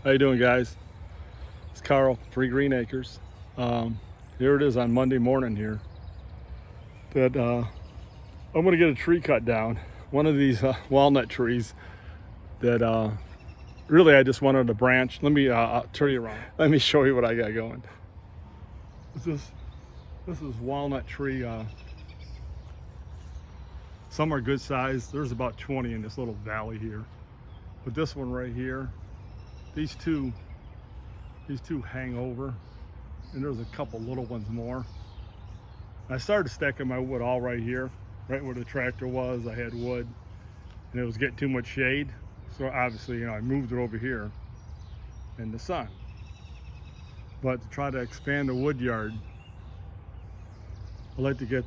How you doing, guys? It's Carl, 3 Green Acres. Here it is on Monday morning here. That I'm gonna get a tree cut down. One of these walnut trees that really I just wanted a branch. Let me I'll turn you around. Let me show you what I got going. This is walnut tree. Some are good size. There's about 20 in this little valley here. But this one right here, these two hang over, and there's a couple little ones more. I started stacking my wood all right here, right where the tractor was. I had wood, and it was getting too much shade, so obviously, I moved it over here in the sun. But to try to expand the wood yard, I like to get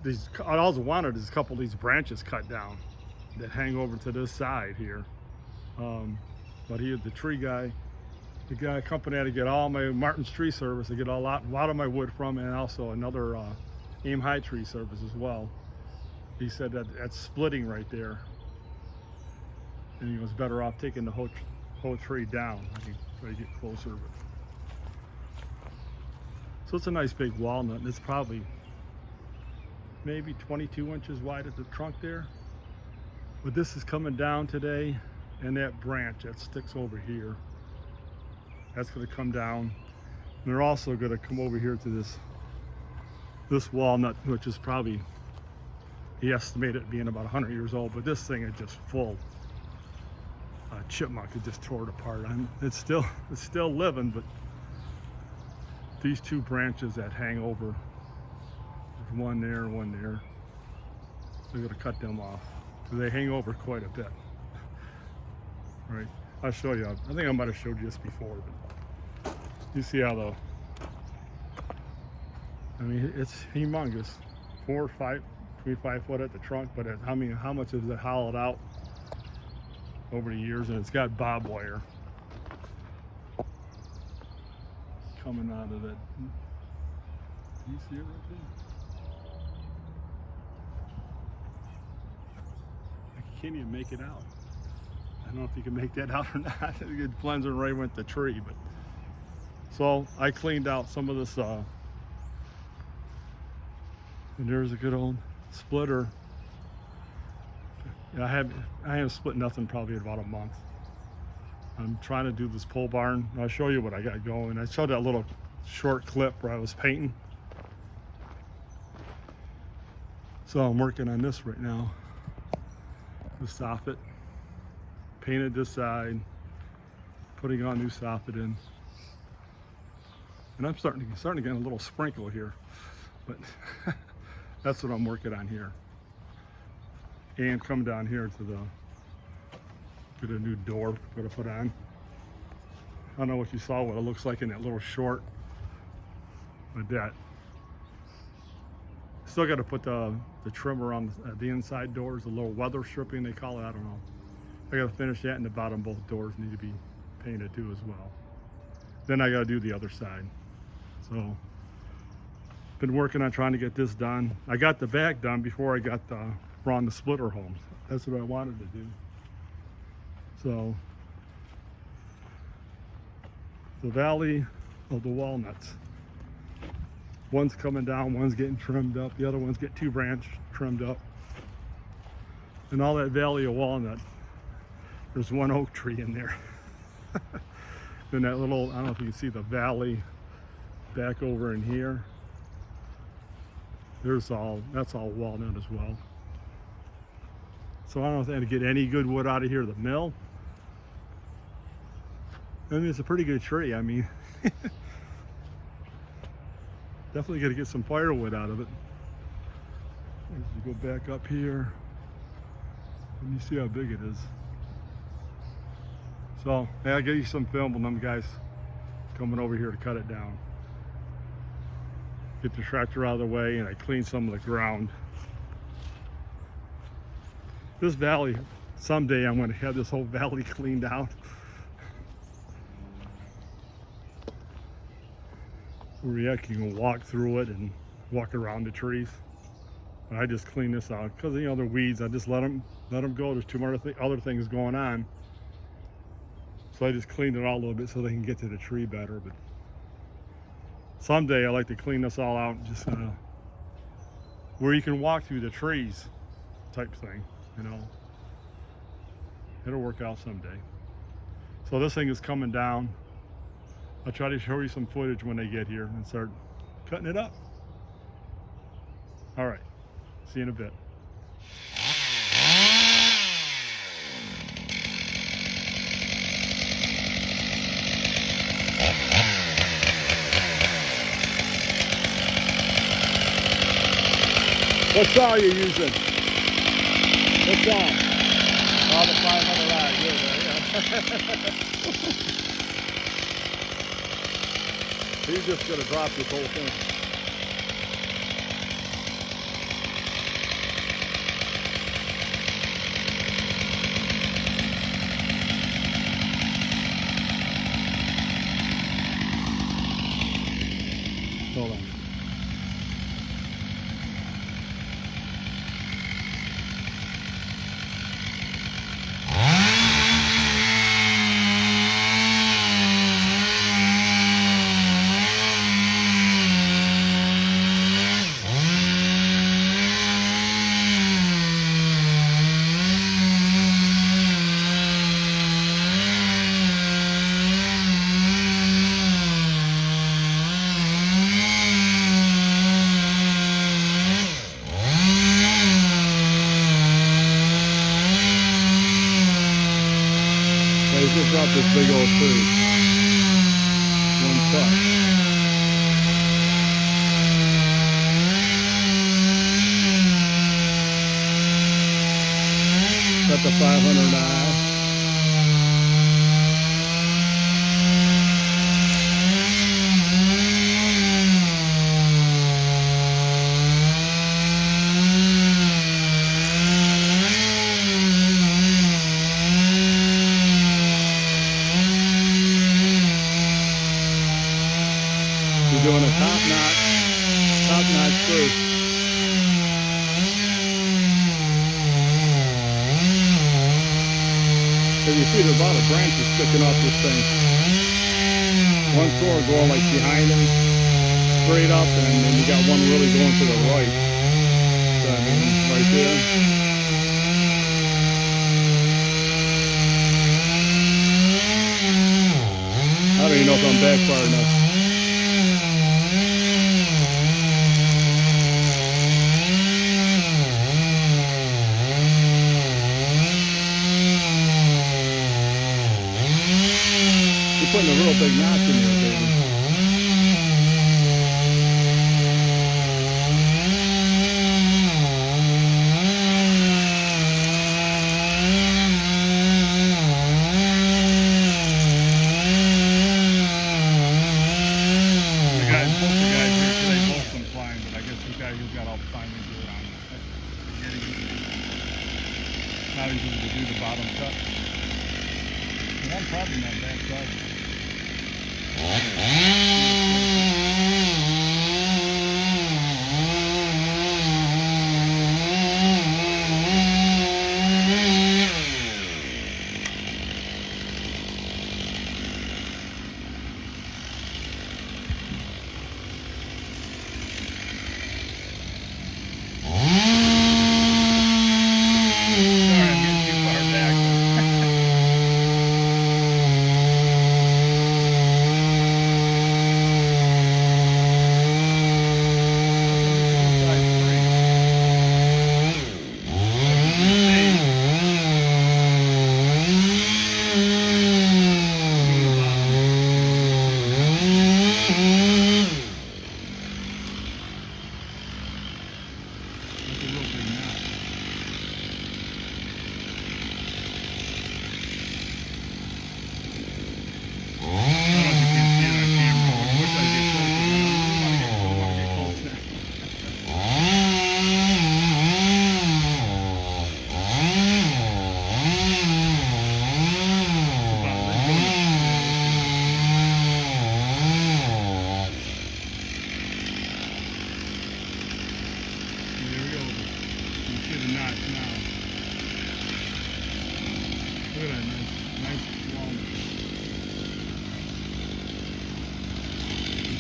these. I also wanted is a couple of these branches cut down that hang over to this side here. But the tree guy, the company I had to get all my Martin's Tree Service, I get a lot of my wood from, and also another Aim High Tree Service as well. He said that that's splitting right there, and he was better off taking the whole tree down. I can try to get closer. So it's a nice big walnut, and it's probably maybe 22 inches wide at the trunk there. But this is coming down today, and that branch that sticks over here, that's going to come down. And they're also going to come over here to this walnut, which is probably, he estimated it being about 100 years old, but this thing is just full. Chipmunk, it just tore it apart. It's still living, but these two branches that hang over, there's one there and one there. They're going to cut them off. They hang over quite a bit. Right, I'll show you. I think I might have showed you this before, but you see how it's humongous. 4 or 5, between 5 foot at the trunk, but how much is it hollowed out over the years? And it's got bob wire coming out of it. Do you see it right there? I can't even make it out. I don't know if you can make that out or not. It blends in right with the tree, but so I cleaned out some of this, and there's a good old splitter. I haven't split nothing probably in about a month. I'm trying to do this pole barn. I'll show you what I got going. I showed that little short clip where I was painting. So I'm working on this right now. The soffit. Painted this side, putting on new soffit in, and I'm starting to get a little sprinkle here, but that's what I'm working on here. And come down here to get a new door I'm gonna put on. I don't know what you saw, what it looks like in that little short, but that. Still got to put the trimmer on the inside doors, the little weather stripping they call it. I don't know. I got to finish that, and the bottom both doors need to be painted too as well. Then I got to do the other side. So been working on trying to get this done. I got the back done before I got on the splitter homes. That's what I wanted to do. So the valley of the walnuts. One's coming down, one's getting trimmed up, the other one's getting 2 branch trimmed up. And all that valley of walnut, there's one oak tree in there. Then that little, I don't know if you can see the valley back over in here. That's all walnut as well. So I don't know if I had to get any good wood out of here to the mill. It's a pretty good tree. Definitely got to get some firewood out of it. As you go back up here, and you see how big it is. So I'll get you some film on them guys coming over here to cut it down. Get the tractor out of the way, and I clean some of the ground. This valley, someday I'm going to have this whole valley cleaned out. Where you can walk through it and walk around the trees. I just clean this out because they're weeds. I just let them go. There's too many other things going on. So I just cleaned it out a little bit so they can get to the tree better. But someday I like to clean this all out and just where you can walk through the trees type thing, you know. It'll work out someday. So this thing is coming down. I'll try to show you some footage when they get here and start cutting it up. All right, see you in a bit. What saw are you using? What saw? Oh, the 500 rod. Good, yeah. He's just gonna drop this whole thing. Hold on. He just dropped this big old tree. One cut. Got the 500i. We're doing a top notch screw. So you see there's a lot of branches sticking off this thing. One cord going like behind him, straight up, and then you got one really going to the right. So I mean, right there. I don't even know if I'm back far enough. You're putting a real big notch in there, baby. Both the guys here today both been flying, but I guess the guy who's got all the time to do it on not easy to do the bottom cut. And I'm probably not that side.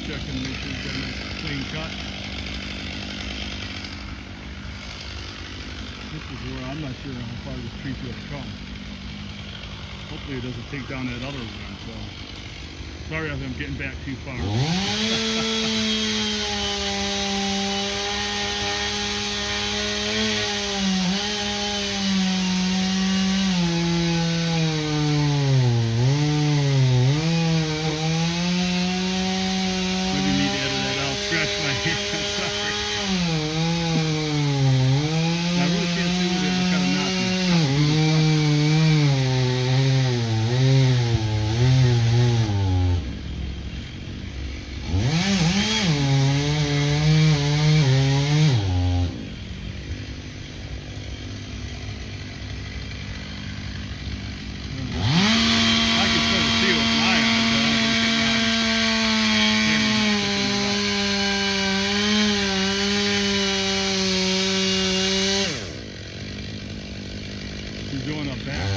check and make sure it's got a nice clean cut. This is where I'm not sure how far this tree's gonna come. Hopefully it doesn't take down that other one, so. Sorry if I'm getting back too far. Doing a back.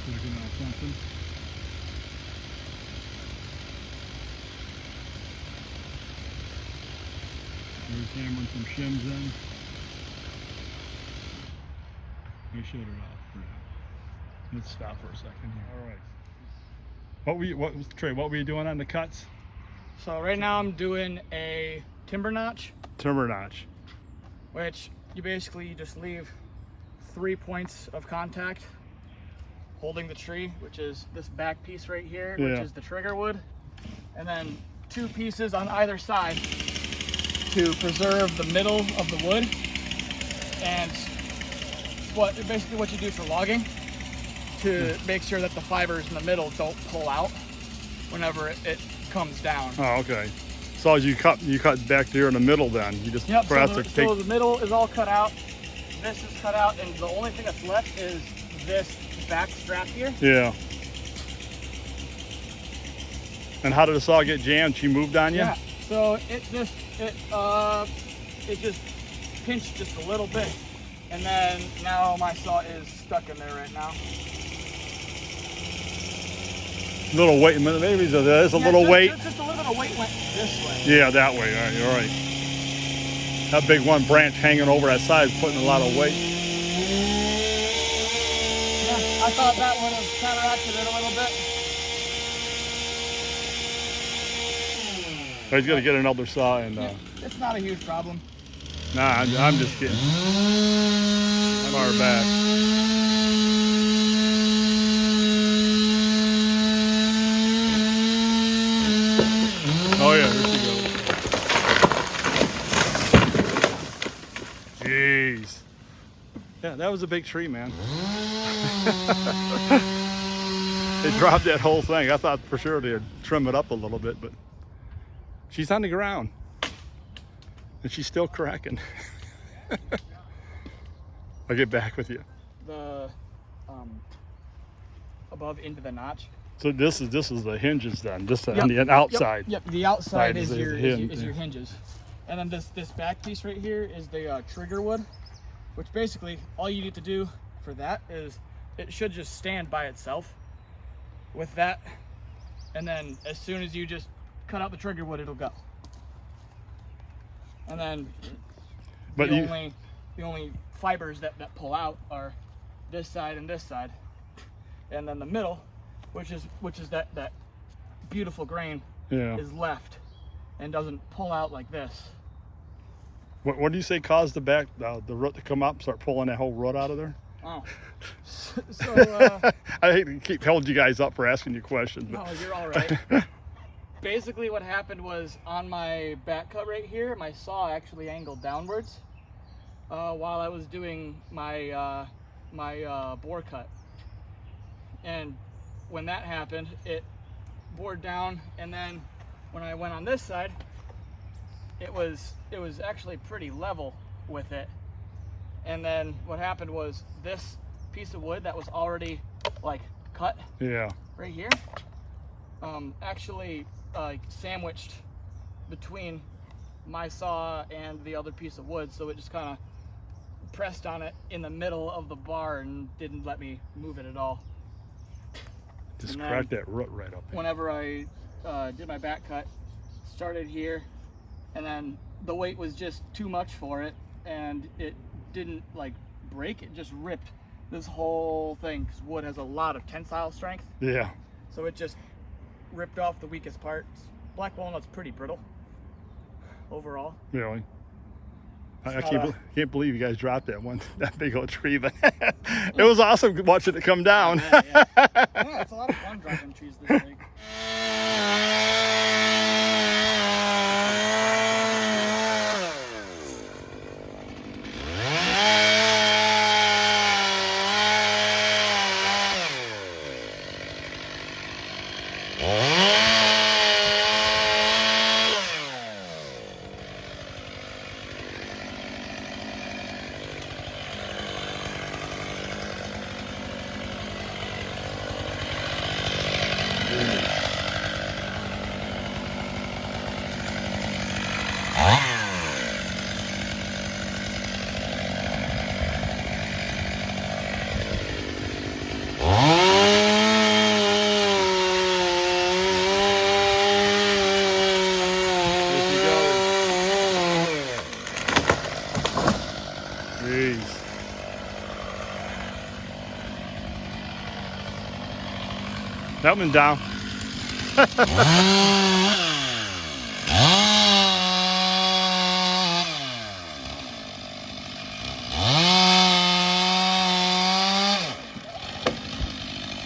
Looking at something. Here's hammering some shims in. We shut her off for now. Let's stop for a second here. All right. Trey, what were you doing on the cuts? So right now I'm doing a timber notch. Timber notch. Which you basically just leave 3 points of contact holding the tree, which is this back piece right here, which is the trigger wood, and then 2 pieces on either side to preserve the middle of the wood. And basically what you do for logging to make sure that the fibers in the middle don't pull out whenever it comes down. Oh, okay. So as you cut back there in the middle, then you just press it. So the middle is all cut out. This is cut out, and the only thing that's left is this back strap here. Yeah. And how did the saw get jammed? She moved on you? Yeah. So it just pinched just a little bit, and then now my saw is stuck in there right now. Little weight, maybe there's a little weight. Just a little bit of weight went this way. Yeah, that way. All right, you're right. That big one branch hanging over that side is putting a lot of weight. Yeah, I thought that would have counteracted it a little bit. So he's gonna get another saw and. It's not a huge problem. Nah, I'm just kidding. I'm our back. Oh yeah, there she goes. Jeez. Yeah, that was a big tree, man. They dropped that whole thing. I thought for sure they'd trim it up a little bit, but she's on the ground. And she's still cracking. I'll get back with you. The above into the notch. So this is the hinges then. This on the outside. Yep. The outside is your hinge. hinges, and then this back piece right here is the trigger wood, which basically all you need to do for that is it should just stand by itself. With that and then as soon as you just cut out the trigger wood, it'll go. And then But the only fibers that pull out are this side and this side, and then the middle, which is that beautiful grain, yeah. is left and doesn't pull out like this. What do you say caused the root to come up and start pulling that whole root out of there? Oh, so I hate to keep holding you guys up for asking you questions. But... no, you're all right. Basically what happened was on my back cut right here, my saw actually angled downwards while I was doing my bore cut. And when that happened, it bored down, and then when I went on this side, it was actually pretty level with it. And then what happened was this piece of wood that was already like cut right here actually sandwiched between my saw and the other piece of wood, so it just kind of pressed on it in the middle of the bar and didn't let me move it at all. Just crack that root right up there. Whenever I did my back cut, started here, and then the weight was just too much for it, and it didn't like break, it just ripped this whole thing, because wood has a lot of tensile strength. Yeah. So it just ripped off the weakest parts. Black walnut's pretty brittle overall. Really? I can't believe you guys dropped that big old tree, but it was awesome watching it come down. Yeah. Yeah, it's a lot of fun dropping trees this big. That one down.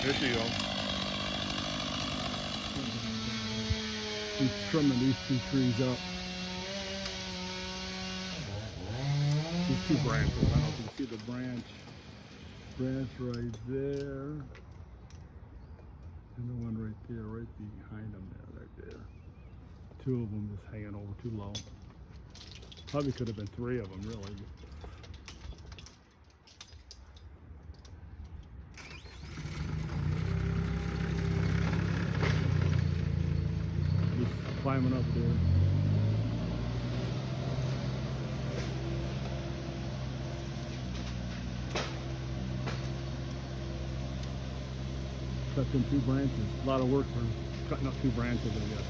There she goes. He's trimming these two trees up. These two branches. I don't know if you can see the branch right there. And the one right there, right behind them there, right there. Two of them just hanging over too low. Probably could have been three of them, really. Just climbing up there. Cut them two branches. A lot of work for cutting up two branches, I guess.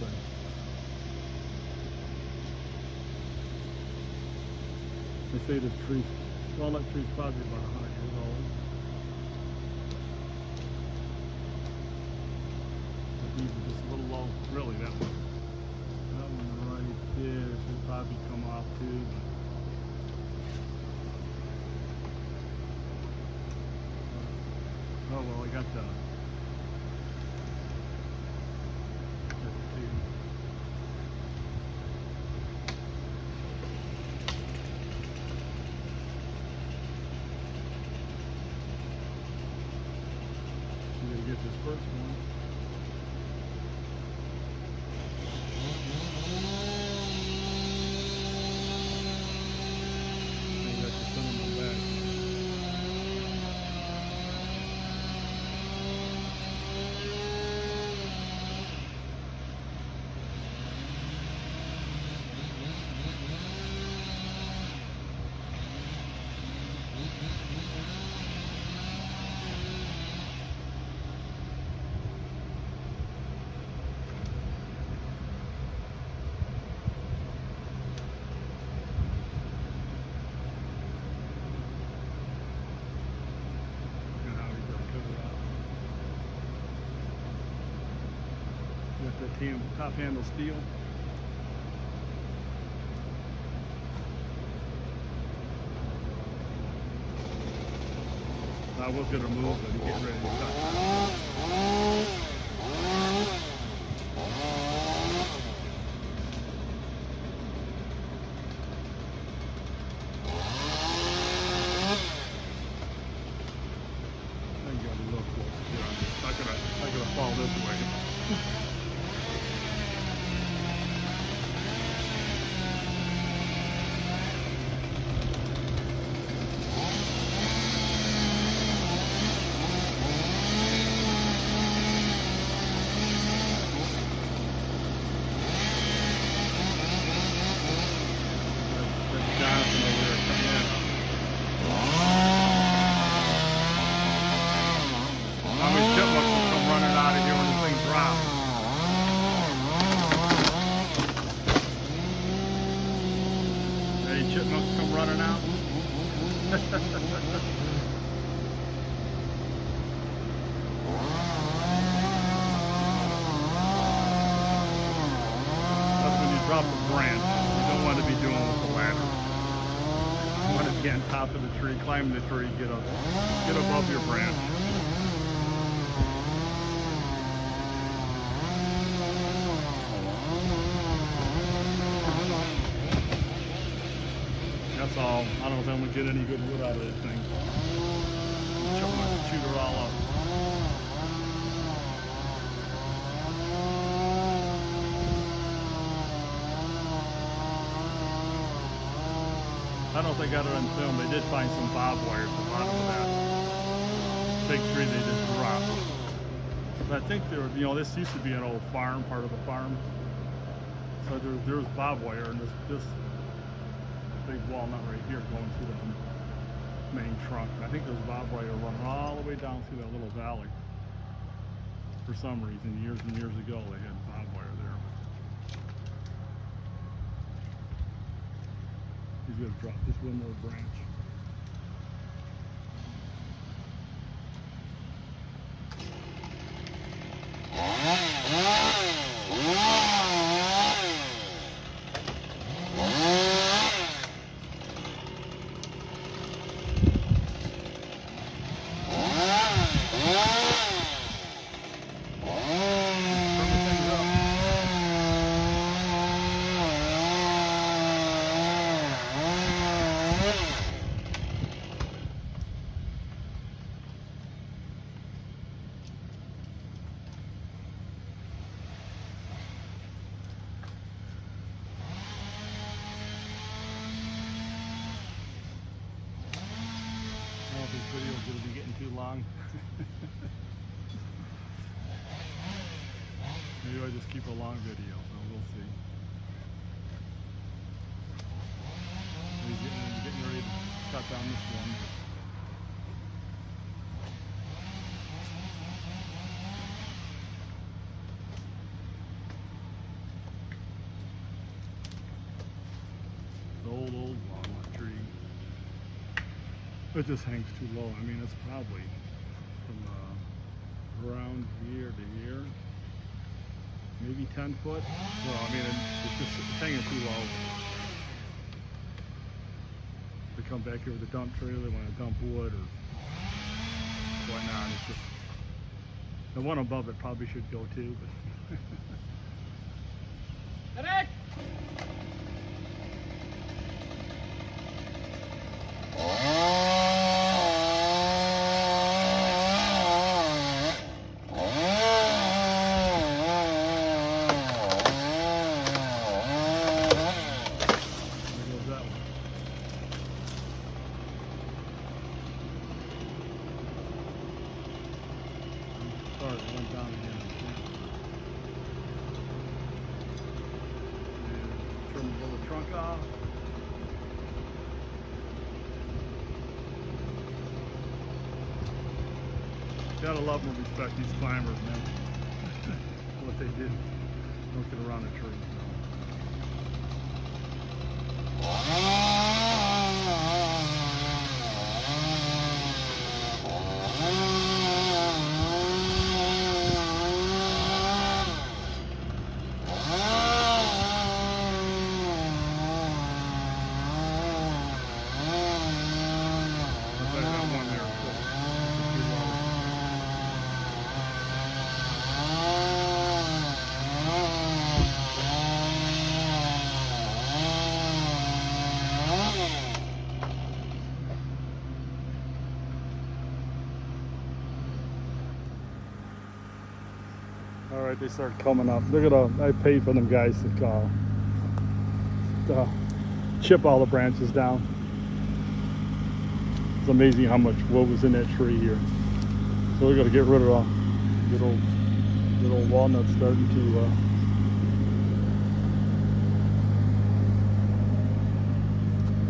They say this tree, walnut tree's probably about 100 years old. But these are just a little low. Really, that one right there should probably come off too. Oh well, I got the. Get this first one. And got the sun on my back. the top handle steel. I was gonna move, but get ready to cut. I gotta fall this way. Chipmunks come running out. That's when you drop a branch. You don't want to be doing with the ladder. You want to be on top of the tree, climb the tree, get above your branch. That's all. I don't know if I'm going to get any good wood out of this thing. Shoot her all up. I don't know if they got it on film. They did find some bob wire at the bottom of that big tree they just dropped. But I think this used to be an old farm, part of the farm. So there was bob wire, and this big walnut right here going through the main trunk. I think there's bob wire running all the way down through that little valley. For some reason, years and years ago, they had bob wire there. He's going to drop this one more branch. This video is going to be getting too long. Maybe I just keep a long video, so we'll see. We're getting ready to cut down this one. The old walnut tree. It just hangs too low. I mean, it's probably from around here to here, maybe 10 foot. So I mean, it's just hanging too low. They come back here with a dump trailer, they want to dump wood or whatnot. It's just the one above it probably should go too, but. Medic! Sorry, it went down again. And turn the little trunk off. Gotta love and respect these climbers, man. What they did. Don't get around a tree. All right, they start coming up. Look at I paid for them guys to chip all the branches down. It's amazing how much wood was in that tree here. So we're gonna get rid of the good old walnut starting to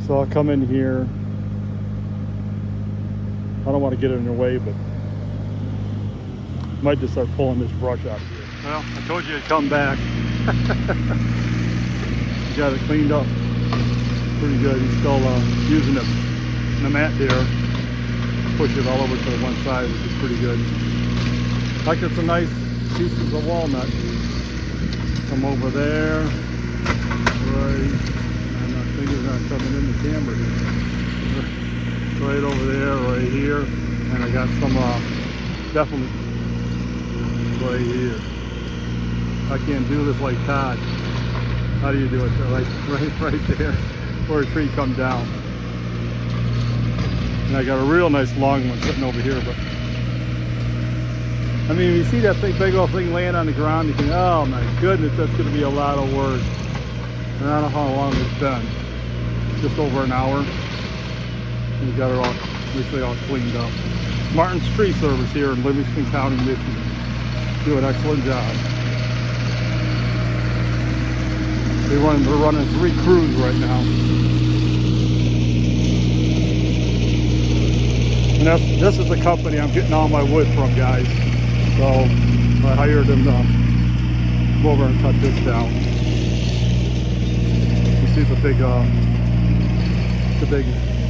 so I'll come in here. I don't want to get in their way, but might just start pulling this brush out of here. Well, I told you to come back. He got it cleaned up pretty good. He's still using the mat there. Push it all over to the one side, which is pretty good. Like it's a nice pieces of walnut. Come over there. Right. And my finger's not coming in the camera here. Right over there, right here. And I got some definitely right here. I can't do this like Todd. How do you do it? Like right there where a tree comes down. And I got a real nice long one sitting over here, but I mean, you see that big old thing laying on the ground, you think, oh my goodness, that's going to be a lot of work. And I don't know how long it's been. Just over an hour. And we got it all, basically all cleaned up. Martin's Tree Service here in Livingston County, Michigan. Do an excellent job. They're running 3 crews right now. And this is the company I'm getting all my wood from, guys. So I hired them to come over and cut this down. You see the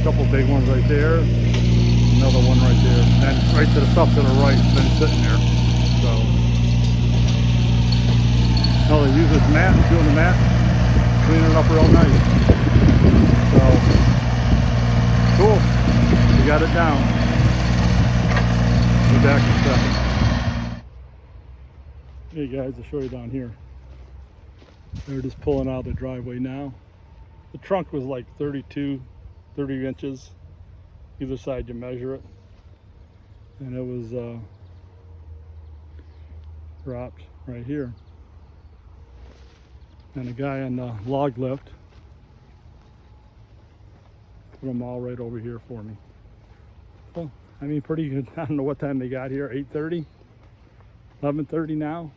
couple big ones right there. Another one right there. And right to the stuff to the right, it's been sitting there. So now they use this mat, doing the mat, cleaning it up real nice. So cool. We got it down. Go back in a second. Hey guys, I'll show you down here. They're just pulling out the driveway now. The trunk was like 30 inches. Either side you measure it. And it was dropped right here. And a guy on the log lift put them all right over here for me. Well, I mean, pretty good. I don't know what time they got here, 8:30, 11:30 now.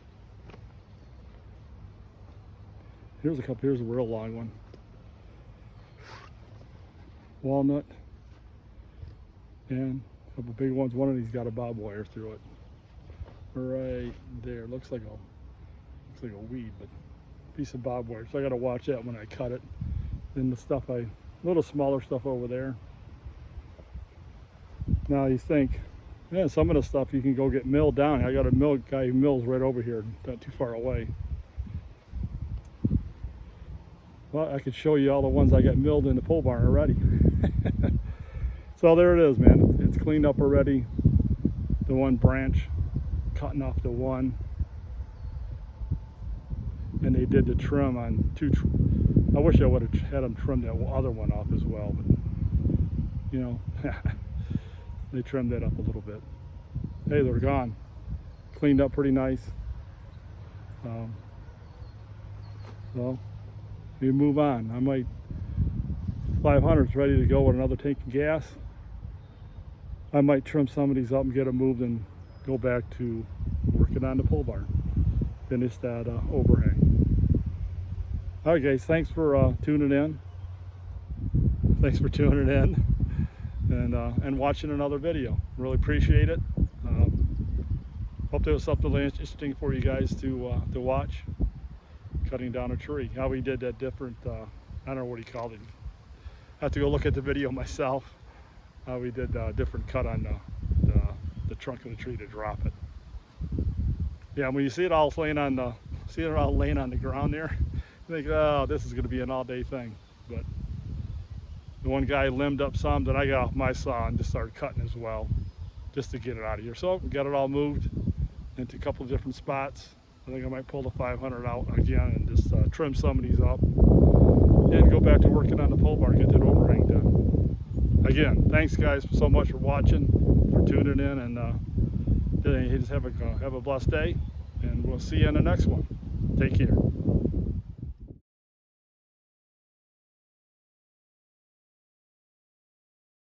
Here's a real long one. Walnut. And a couple big ones. One of these got a bob wire through it. Right there. Looks like a weed, but piece of bob wire. So I gotta watch that when I cut it. Then the stuff little smaller stuff over there. Now you think, yeah, some of the stuff you can go get milled down. I got a guy who mills right over here, not too far away. Well, I could show you all the ones I got milled in the pole barn already. So there it is, man. It's cleaned up already. The one branch, cutting off the one. And they did the trim on 2. I wish I would have had them trim that other one off as well, but you know, they trimmed that up a little bit. Hey, they're gone. Cleaned up pretty nice. So we move on. I might 500's ready to go with another tank of gas. I might trim some of these up and get them moved and go back to working on the pole barn. Finish that overhang. All right, guys, thanks for tuning in. Thanks for tuning in and watching another video. Really appreciate it. Hope there was something interesting for you guys to watch. Cutting down a tree. How we did that different, I don't know what he called it. I have to go look at the video myself. How we did a different cut on the trunk of the tree to drop it. Yeah, when you see it all laying on the ground there, you think, oh, this is going to be an all-day thing. But the one guy limbed up some that I got off my saw and just started cutting as well, just to get it out of here. So we got it all moved into a couple of different spots. I think I might pull the 500 out again and just trim some of these up and go back to working on the pole barn, get that overhang done. Again, thanks guys so much for watching, for tuning in, and just have a blessed day. and we'll see you in the next one. Take care.